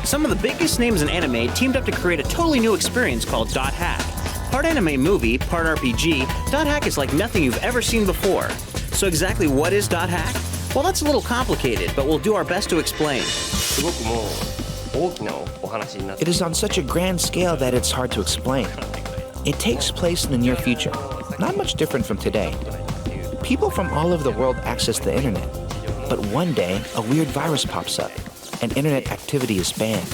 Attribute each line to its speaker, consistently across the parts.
Speaker 1: Some of the biggest names in anime teamed up to create a totally new experience called Dot Hack. Part anime movie, part RPG, Dot Hack is like nothing you've ever seen before. So exactly what is Dot Hack? Well, that's a little complicated, but we'll do our best to explain.
Speaker 2: It is on such a grand scale that it's hard to explain. It takes place in the near future, not much different from today. People from all over the world access the internet, but one day a weird virus pops up and internet activity is banned.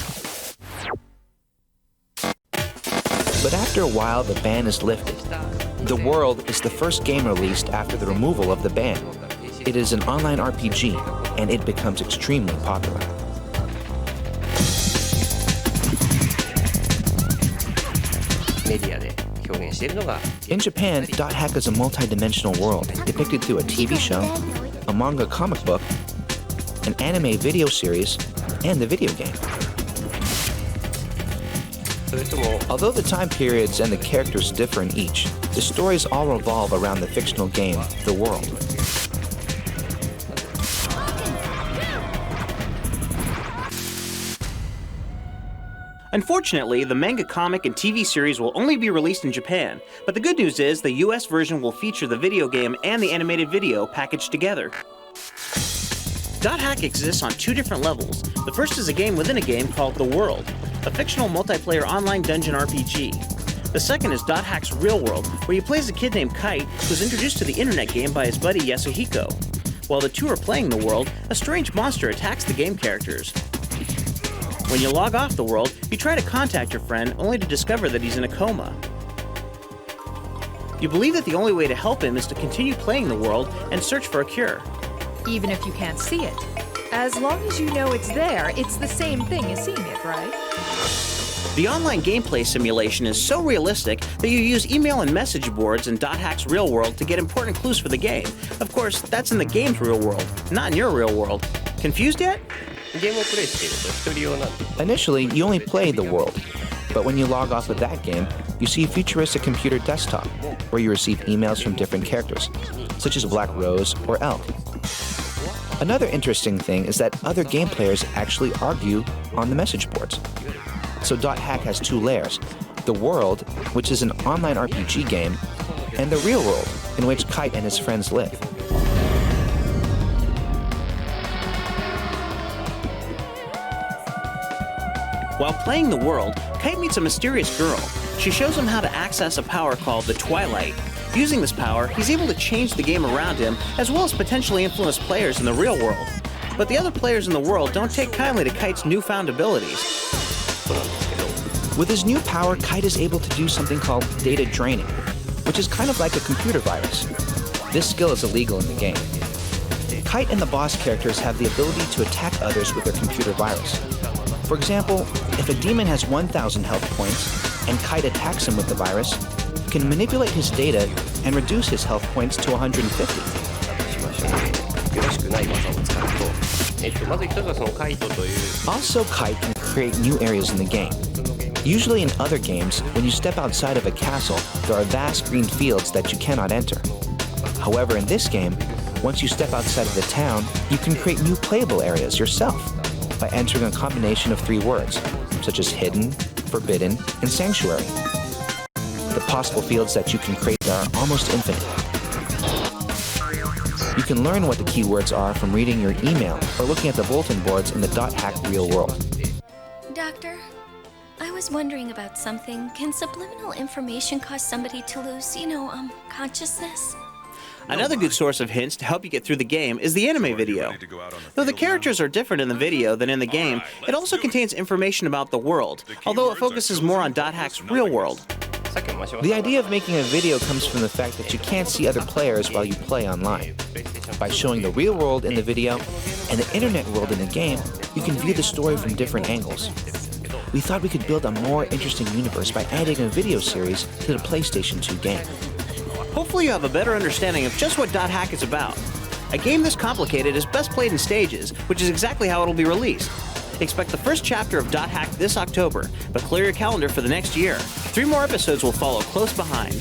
Speaker 2: But after a while, the ban is lifted. The World is the first game released after the removal of the ban. It is an online RPG, and it becomes extremely popular. In Japan, Dot Hack is a multi-dimensional world depicted through a TV show, a manga comic book, an anime video series, and the video game. Although the time periods and the characters differ in each, the stories all revolve around the fictional game, The World.
Speaker 1: Unfortunately, the manga comic and TV series will only be released in Japan, but the good news is the US version will feature the video game and the animated video packaged together. Dot Hack exists on two different levels. The first is a game within a game called The World, a fictional multiplayer online dungeon RPG. The second is Dot Hack's Real World, where you play as a kid named Kite who's introduced to the internet game by his buddy Yasuhiko. While the two are playing the world, a strange monster attacks the game characters. When you log off the world, you try to contact your friend only to discover that he's in a coma. You believe that the only way to help him is to continue playing the world and search for a cure.
Speaker 3: Even if you can't see it. As long as you know it's there, it's the same thing as seeing it, right?
Speaker 1: The online gameplay simulation is so realistic that you use email and message boards in Dot Hack's Real World to get important clues for the game. Of course, that's in the game's real world, not in your real world. Confused yet?
Speaker 2: Initially, you only play The World, but when you log off of that game, you see a futuristic computer desktop where you receive emails from different characters, such as Black Rose or Elk. Another interesting thing is that other game players actually argue on the message boards. So Dot Hack has two layers: The World, which is an online RPG game, and the Real World, in which Kite and his friends live.
Speaker 1: While playing the world, Kite meets a mysterious girl. She shows him how to access a power called the Twilight. Using this power, he's able to change the game around him, as well as potentially influence players in the real world. But the other players in the world don't take kindly to Kite's newfound abilities.
Speaker 2: With his new power, Kite is able to do something called data draining, which is kind of like a computer virus. This skill is illegal in the game. Kite and the boss characters have the ability to attack others with their computer virus. For example, if a demon has 1,000 health points and Kite attacks him with the virus, he can manipulate his data and reduce his health points to 150. Also, Kite can create new areas in the game. Usually in other games, when you step outside of a castle, there are vast green fields that you cannot enter. However, in this game, once you step outside of the town, you can create new playable areas yourself by entering a combination of 3 words, such as hidden, forbidden, and sanctuary. The possible fields that you can create are almost infinite. You can learn what the keywords are from reading your email or looking at the bulletin boards in the Dot Hack Real World.
Speaker 4: Doctor, I was wondering about something. Can subliminal information cause somebody to lose, consciousness?
Speaker 1: Another good source of hints to help you get through the game is the anime video. Though the characters are different in the video than in the game, it also contains information about the world, although it focuses more on Dot Hack's real world.
Speaker 2: The idea of making a video comes from the fact that you can't see other players while you play online. By showing the real world in the video and the internet world in the game, you can view the story from different angles. We thought we could build a more interesting universe by adding a video series to the PlayStation 2 game.
Speaker 1: Hopefully you have a better understanding of just what Dot Hack is about. A game this complicated is best played in stages, which is exactly how it'll be released. Expect the first chapter of Dot Hack this October, but clear your calendar for the next year. 3 more episodes will follow close behind.